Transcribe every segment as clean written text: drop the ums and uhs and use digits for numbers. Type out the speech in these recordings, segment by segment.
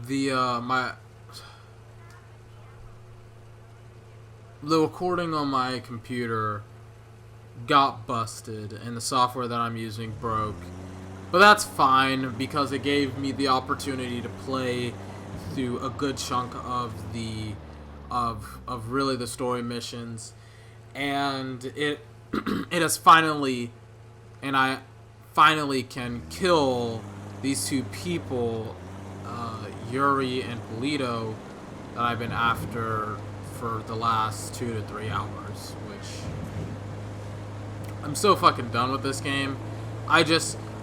the recording on my computer got busted and the software that I'm using broke. But that's fine because it gave me the opportunity to play through a good chunk of the of really the story missions, and it it has finally, and I finally can kill these two people, Yuri and Polito, that I've been after for the last 2 to 3 hours, which I'm so fucking done with this game. I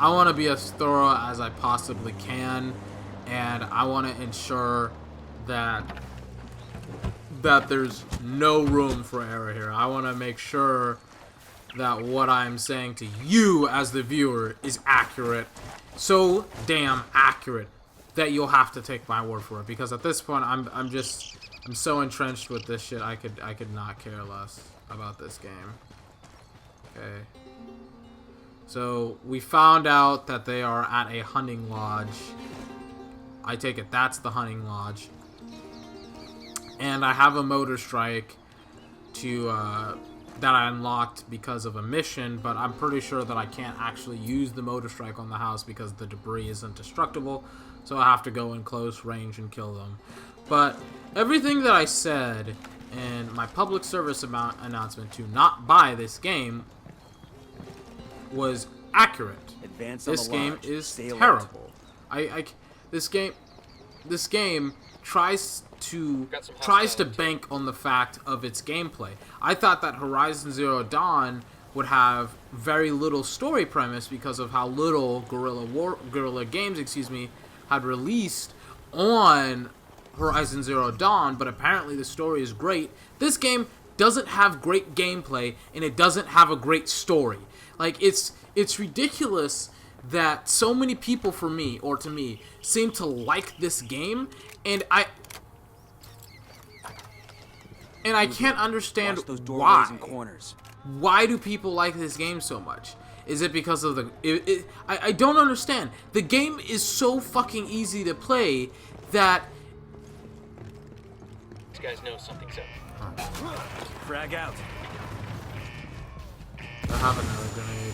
want to be as thorough as I possibly can, and I want to ensure that there's no room for error here. I want to make sure that what I'm saying to you as the viewer is accurate, so damn accurate that you'll have to take my word for it. Because at this point, I'm so entrenched with this shit. I could not care less about this game. Okay. So we found out that they are at a hunting lodge. I take it that's the hunting lodge. And I have a motor strike to that I unlocked because of a mission, but I'm pretty sure that I can't actually use the motor strike on the house because the debris isn't destructible, so I have to go in close range and kill them. But everything that I said in my public service announcement to not buy this game was accurate. This game is terrible. This game tries to bank on the fact of its gameplay. I thought that Horizon Zero Dawn would have very little story premise because of how little Guerrilla Games, had released on Horizon Zero Dawn, but apparently the story is great. This game doesn't have great gameplay, and it doesn't have a great story. Like, it's ridiculous that so many people to me, seem to like this game, and I can't understand why. Why do people like this game so much? Is it because of the... I don't understand. The game is so fucking easy to play that... These guys know something's up. Frag out. I have another grenade.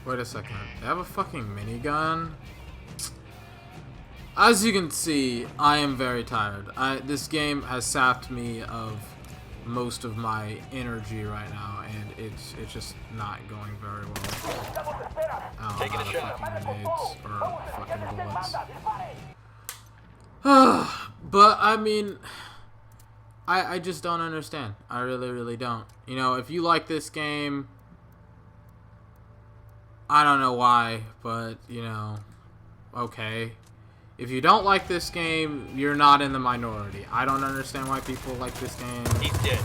No. Wait a second. They have a fucking minigun? As you can see, I am very tired. This game has sapped me of most of my energy right now, and it's just not going very well. I don't have fucking grenades or fucking bullets. But, I mean, I just don't understand. I really, really don't. You know, if you like this game, I don't know why, but, you know, okay. If you don't like this game, you're not in the minority. I don't understand why people like this game. He's dead.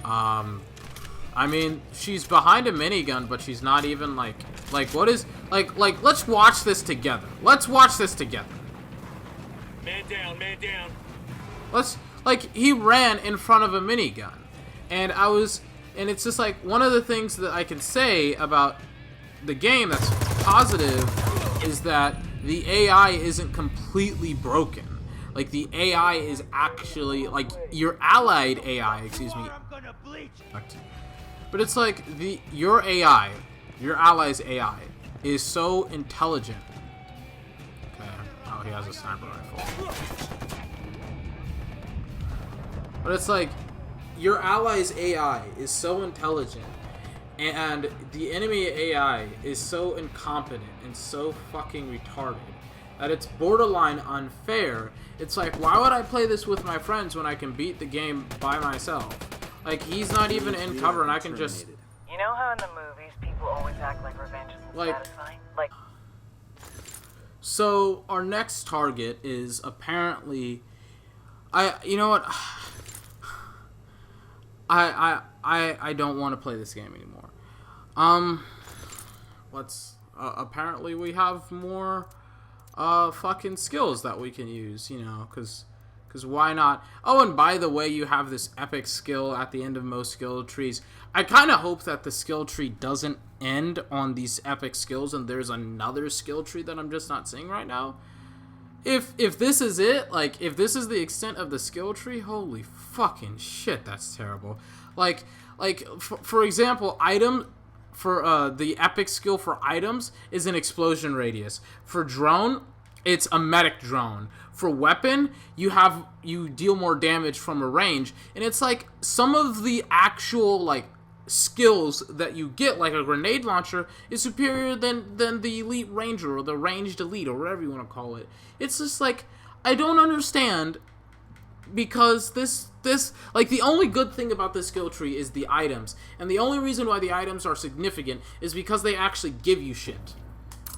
I mean, she's behind a minigun, but she's not even like what is, like, let's watch this together. Let's watch this together. Man down, man down. He ran in front of a minigun. And it's just like, one of the things that I can say about the game that's positive is that the AI isn't completely broken. Like, the AI is actually, like, your allied AI, But it's like, your AI, your ally's AI, is so intelligent. Okay. Oh, he has a sniper rifle. But it's like, your ally's AI is so intelligent, and the enemy AI is so incompetent and so fucking retarded that it's borderline unfair. It's like, why would I play this with my friends when I can beat the game by myself? Like, he's not even in cover and I can just... You know how in the movies people always act like revenge is satisfying? Like... So, our next target is apparently... You know what? I don't want to play this game anymore. Apparently we have more, fucking skills that we can use, you know, because Because why not? Oh, and by the way, you have this epic skill at the end of most skill trees. I kind of hope that the skill tree doesn't end on these epic skills and there's another skill tree that I'm just not seeing right now. If this is it, like, if this is the extent of the skill tree, holy fucking shit, that's terrible. Like for example, the epic skill for items is an explosion radius. For drone, it's a medic drone. For weapon, you deal more damage from a range, and it's like some of the actual like skills that you get, like a grenade launcher, is superior than the elite ranger or the ranged elite or whatever you want to call it. It's just like, I don't understand, because this like, the only good thing about this skill tree is the items, and the only reason why the items are significant is because they actually give you shit.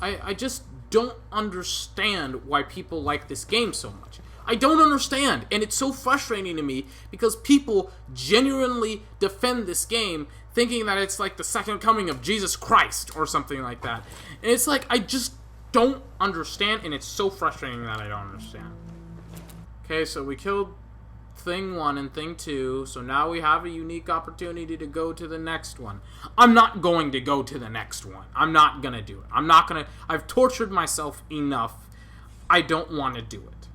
I just don't understand why people like this game so much. I don't understand, and it's so frustrating to me because people genuinely defend this game thinking that it's like the second coming of Jesus Christ or something like that. And it's like, I just don't understand, and it's so frustrating that I don't understand. Okay, so we killed Thing 1 and Thing 2, so now we have a unique opportunity to go to the next one. I'm not going to go to the next one. I'm not gonna do it. I've tortured myself enough. I don't want to do it.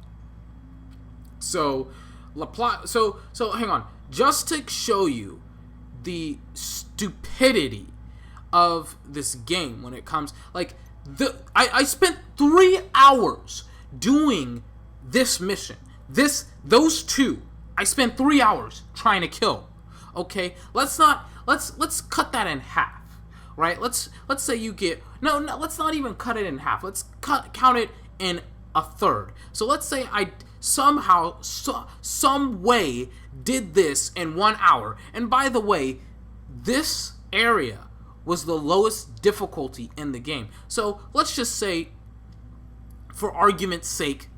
So hang on. Just to show you the stupidity of this game when it comes, like, I spent 3 hours doing this mission. Those two, I spent 3 hours trying to kill. Okay, let's cut that in half, right? Let's say you get no. Let's not even cut it in half. Let's count it in a third. So let's say I somehow, some way, did this in 1 hour. And by the way, this area was the lowest difficulty in the game. So let's just say, for argument's sake,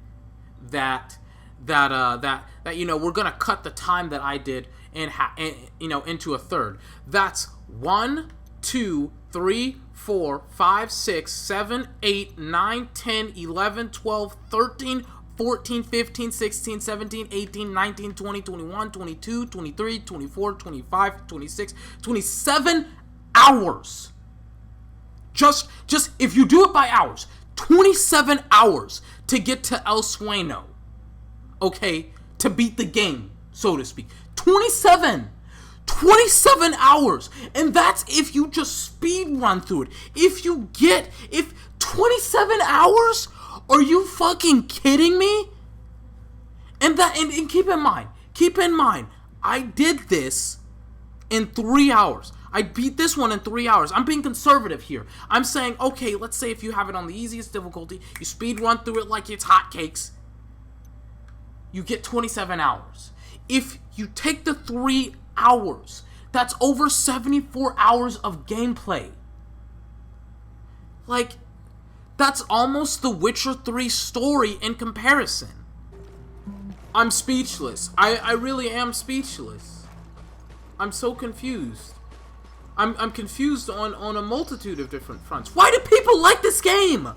that we're gonna cut the time that I did into a third. That's 1, 2, 3, 4, 5, 6, 7, 8, 9, 10, 11, 12, 13, 14, 15, 16, 17, 18, 19, 20, 21, 22, 23, 24, 25, 26, 27 hours. Just if you do it by hours, 27 hours to get to El Sueno. Okay, to beat the game, so to speak. 27 hours, and that's if you just speed run through it. If 27 hours, are you fucking kidding me? And keep in mind, I did this in 3 hours. I beat this one in 3 hours. I'm being conservative here. I'm saying, okay, let's say if you have it on the easiest difficulty, you speed run through it like it's hotcakes, you get 27 hours. If you take the 3 hours, that's over 74 hours of gameplay. Like, that's almost the Witcher 3 story in comparison. I'm speechless. I really am speechless. I'm so confused. I'm confused on a multitude of different fronts. Why do people like this game?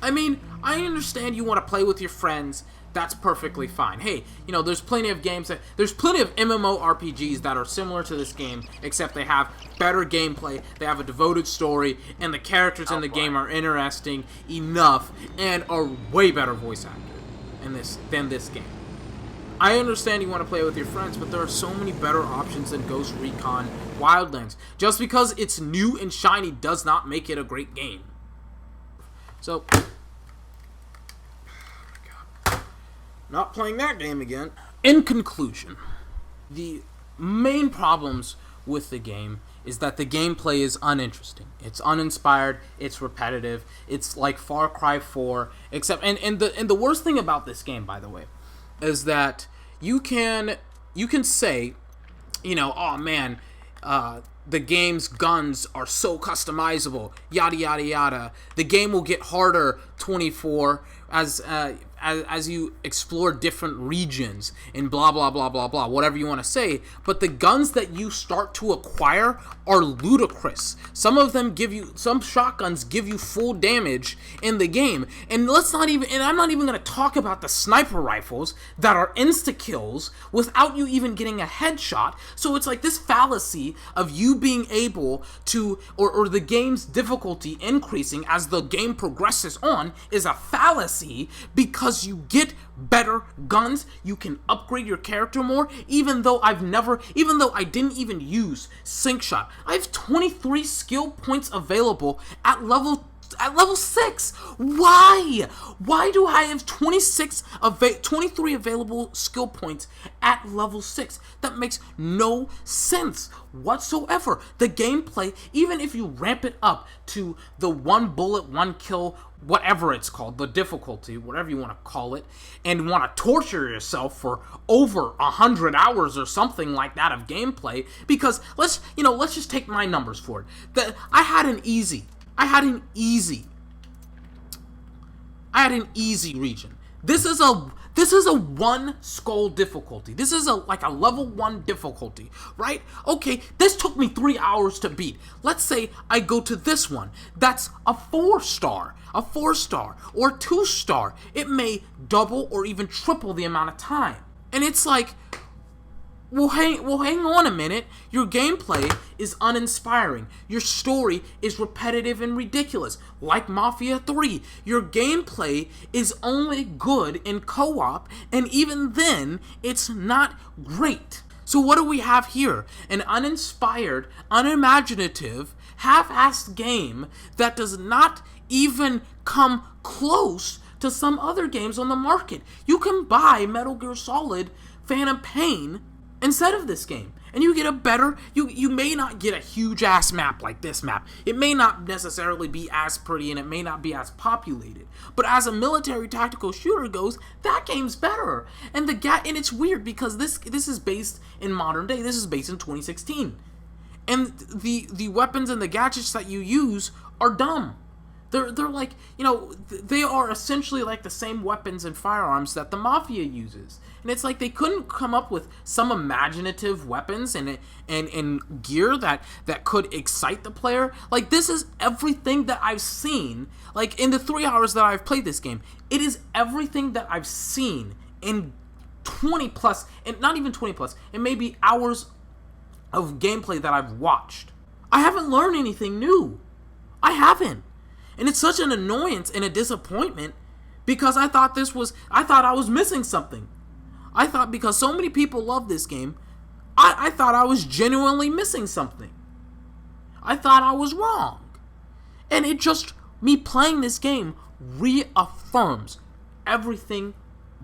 I mean, I understand you want to play with your friends. That's perfectly fine. Hey, there's plenty of MMORPGs that are similar to this game, except they have better gameplay, they have a devoted story, and the characters in the game are interesting enough and are way better voice acted than this game. I understand you want to play with your friends, but there are so many better options than Ghost Recon Wildlands. Just because it's new and shiny does not make it a great game. So, oh my God, not playing that game again. In conclusion, the main problems with the game is that the gameplay is uninteresting. It's uninspired. It's repetitive. It's like Far Cry 4, except and the worst thing about this game, by the way, is that you can say, oh man, the game's guns are so customizable, yada yada yada. The game will get harder 24 as as you explore different regions and blah blah blah blah blah, whatever you want to say. But the guns that you start to acquire are ludicrous. Some shotguns give you full damage in the game, and I'm not even going to talk about the sniper rifles that are insta kills without you even getting a headshot. So it's like this fallacy of you being able to, or the game's difficulty increasing as the game progresses on, is a fallacy, because you get better guns, you can upgrade your character more. Even though I didn't even use sync shot, I have 23 skill points available at level 6. Why do I have 23 available skill points at level 6? That makes no sense whatsoever. The gameplay, even if you ramp it up to the 1 bullet 1 kill, whatever it's called, the difficulty, whatever you want to call it, and want to torture yourself for over 100 hours or something like that of gameplay, because let's just take my numbers for it. I had an easy region. This is a 1 skull difficulty. This is like a level 1 difficulty, right? Okay, this took me 3 hours to beat. Let's say I go to this one. That's a 4-star, or 2-star. It may double or even triple the amount of time. And it's like, Well, hang on a minute. Your gameplay is uninspiring. Your story is repetitive and ridiculous, like Mafia 3. Your gameplay is only good in co-op, and even then, it's not great. So what do we have here? An uninspired, unimaginative, half-assed game that does not even come close to some other games on the market. You can buy Metal Gear Solid Phantom Pain instead of this game, and you get a better, you may not get a huge ass map like this map. It may not necessarily be as pretty, and it may not be as populated, but as a military tactical shooter goes, that game's better. And it's weird because this is based in modern day. This is based in 2016, and the weapons and the gadgets that you use are dumb. They're like, they are essentially like the same weapons and firearms that the Mafia uses. And it's like they couldn't come up with some imaginative weapons and gear that could excite the player. Like, this is everything that I've seen. Like, in the 3 hours that I've played this game, it is everything that I've seen in 20 plus, and not even 20 plus, it may be hours of gameplay that I've watched. I haven't learned anything new. I haven't. And it's such an annoyance and a disappointment because I thought I was missing something. I thought because so many people love this game, I thought I was genuinely missing something. I thought I was wrong. And me playing this game reaffirms everything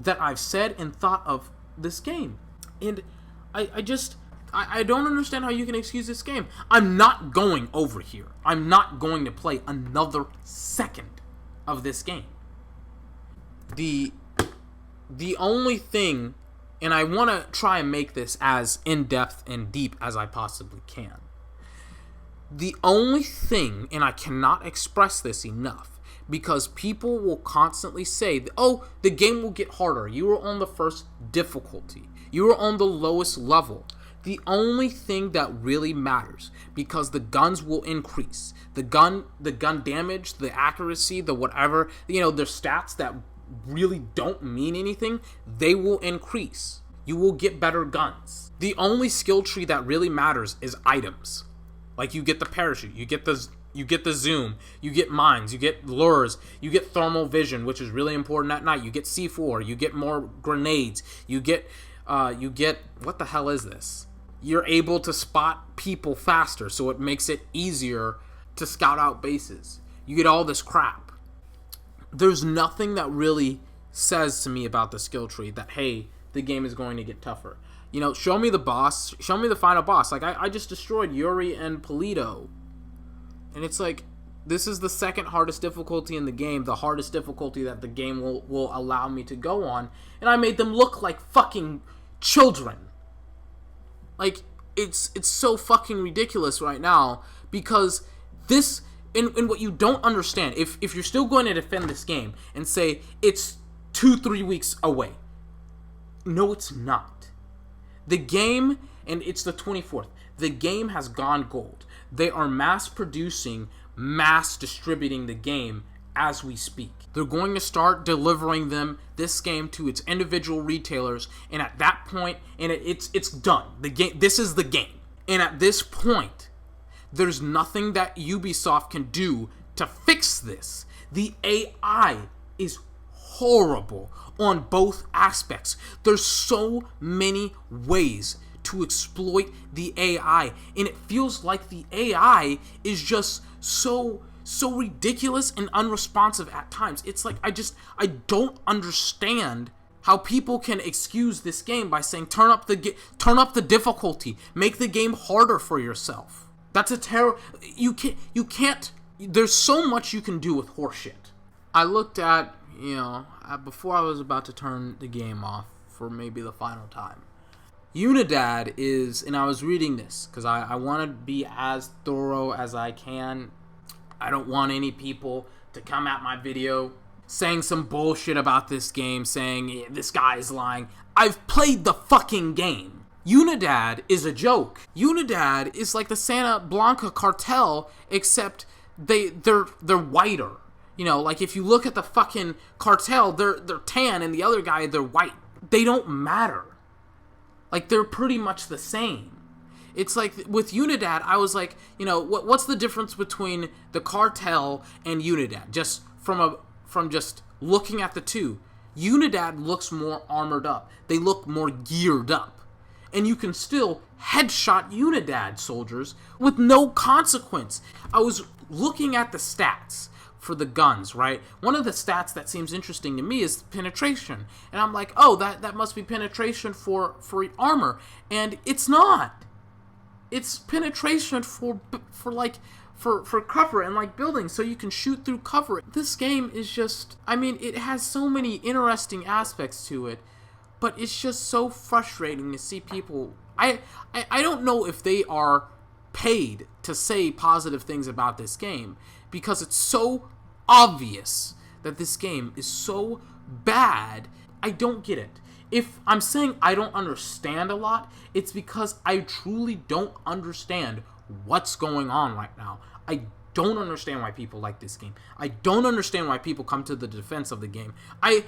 that I've said and thought of this game. And I don't understand how you can excuse this game. I'm not going over here. I'm not going to play another second of this game. The only thing, and I want to try and make this as in-depth and deep as I possibly can. The only thing, and I cannot express this enough, because people will constantly say, oh, the game will get harder. You were on the first difficulty. You were on the lowest level. The only thing that really matters, because the guns will increase. The gun damage, the accuracy, the whatever, their stats that really don't mean anything, they will increase. You will get better guns. The only skill tree that really matters is items. Like, you get the parachute, you get the zoom, you get mines, you get lures, you get thermal vision, which is really important at night. You get C4, you get more grenades, you get what the hell is this? You're able to spot people faster, so it makes it easier to scout out bases. You get all this crap. There's nothing that really says to me about the skill tree that, hey, the game is going to get tougher. Show me the boss. Show me the final boss. Like, I just destroyed Yuri and Polito. And it's like, this is the second hardest difficulty in the game, the hardest difficulty that the game will allow me to go on. And I made them look like fucking children. Like, it's so fucking ridiculous right now, because this, and what you don't understand, if you're still going to defend this game and say it's 2-3 weeks away. No, it's not. The game, and it's the 24th, the game has gone gold. They are mass producing, mass distributing the game as we speak. They're going to start delivering this game to its individual retailers, and at that point, and it's done. The game, this is the game. And at this point, there's nothing that Ubisoft can do to fix this. The AI is horrible on both aspects. There's so many ways to exploit the AI, and it feels like the AI is just so ridiculous and unresponsive at times. It's like I don't understand how people can excuse this game by saying turn up the difficulty, make the game harder for yourself. That's a terror. You can't. There's so much you can do with horseshit. I looked at, before I was about to turn the game off for maybe the final time. Unidad is, and I was reading this because I want to be as thorough as I can. I don't want any people to come at my video saying some bullshit about this game, saying this guy is lying. I've played the fucking game. Unidad is a joke. Unidad is like the Santa Blanca cartel, except they're whiter. Like if you look at the fucking cartel, they're tan, and the other guy, they're white. They don't matter. Like, they're pretty much the same. It's like, with Unidad, I was like, what's the difference between the cartel and Unidad? Just from just looking at the two. Unidad looks more armored up. They look more geared up. And you can still headshot Unidad soldiers with no consequence. I was looking at the stats for the guns, right? One of the stats that seems interesting to me is penetration. And I'm like, oh, that must be penetration for armor. And it's not. It's penetration for cover and like buildings, so you can shoot through cover. This game is just, it has so many interesting aspects to it, but it's just so frustrating to see people. I don't know if they are paid to say positive things about this game, because it's so obvious that this game is so bad. I don't get it. If I'm saying I don't understand a lot, it's because I truly don't understand what's going on right now. I don't understand why people like this game. I don't understand why people come to the defense of the game. I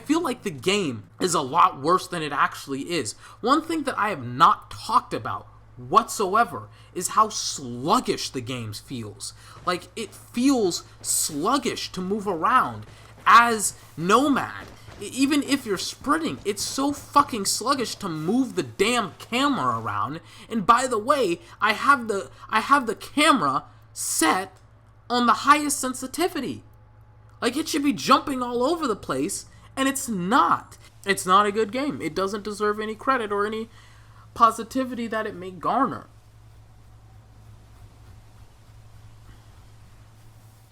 feel like the game is a lot worse than it actually is. One thing that I have not talked about whatsoever is how sluggish the game feels. Like, it feels sluggish to move around as Nomad. Even if you're sprinting, it's so fucking sluggish to move the damn camera around. And by the way, I have the camera set on the highest sensitivity. Like, it should be jumping all over the place, and it's not. It's not a good game. It doesn't deserve any credit or any positivity that it may garner.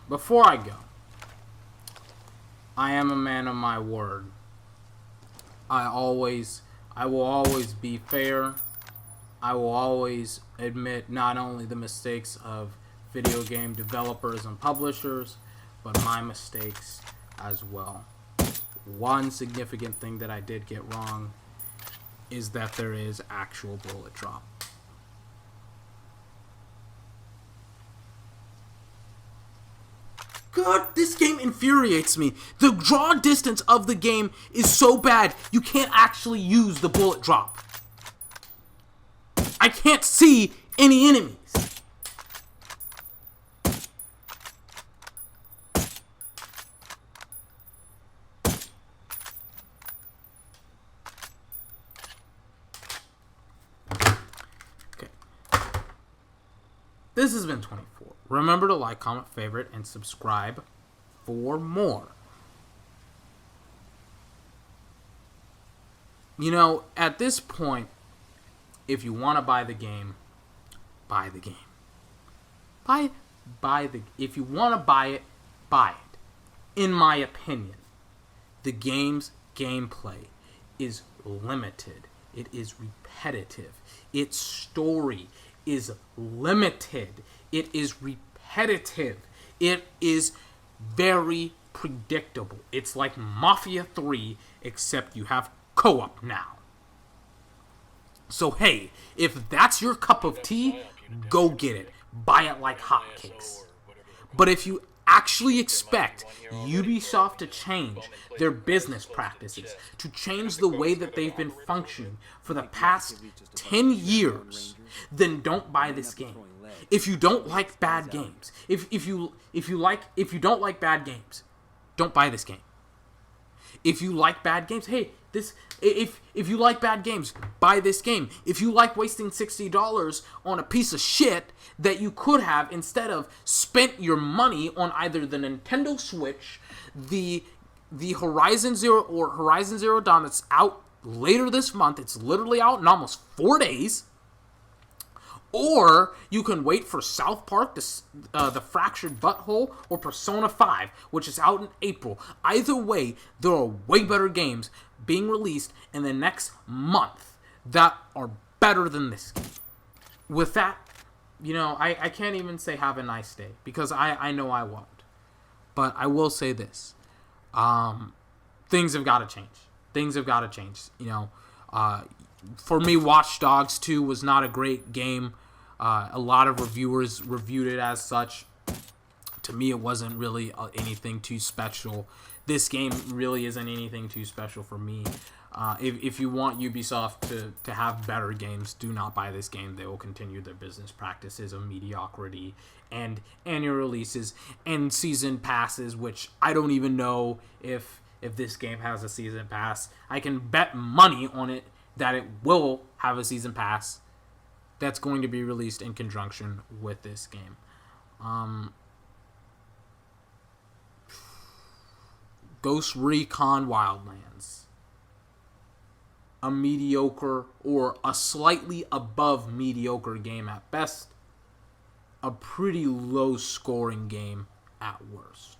Before I go, I am a man of my word. I will always be fair. I will always admit not only the mistakes of video game developers and publishers, but my mistakes as well. One significant thing that I did get wrong is that there is actual bullet drop. God, this game infuriates me. The draw distance of the game is so bad, you can't actually use the bullet drop. I can't see any enemies. Okay. This has been 24. Remember to like, comment, favorite, and subscribe for more. At this point, if you want to buy the game, buy the game. If you want to buy it, buy it. In my opinion, the game's gameplay is limited. It is repetitive. Its story is limited. It is repetitive. It is very predictable. It's like Mafia 3, except you have co-op now. So hey, if that's your cup of tea, go get it. Buy it like hotcakes. But if you actually expect Ubisoft to change their business practices, to change the way that they've been functioning for the past 10 years, then don't buy this game. If you don't like bad games, if you don't like bad games, don't buy this game. If you like bad games, hey, if you like bad games, buy this game. If you like wasting $60 on a piece of shit that you could have instead of spent your money on either the Nintendo Switch, the Horizon Zero Dawn that's out later this month. It's literally out in almost 4 days. Or you can wait for South Park, the Fractured Butthole, or Persona 5, which is out in April. Either way, there are way better games being released in the next month that are better than this game. With that, I can't even say have a nice day, because I know I won't. But I will say this. Things have got to change. Things have got to change. For me, Watch Dogs 2 was not a great game. A lot of reviewers reviewed it as such. To me, it wasn't really anything too special. This game really isn't anything too special for me. If you want Ubisoft to have better games, do not buy this game. They will continue their business practices of mediocrity and annual releases and season passes, which I don't even know if this game has a season pass. I can bet money on it that it will have a season pass that's going to be released in conjunction with this game. Ghost Recon Wildlands. A mediocre or a slightly above mediocre game at best. A pretty low scoring game at worst.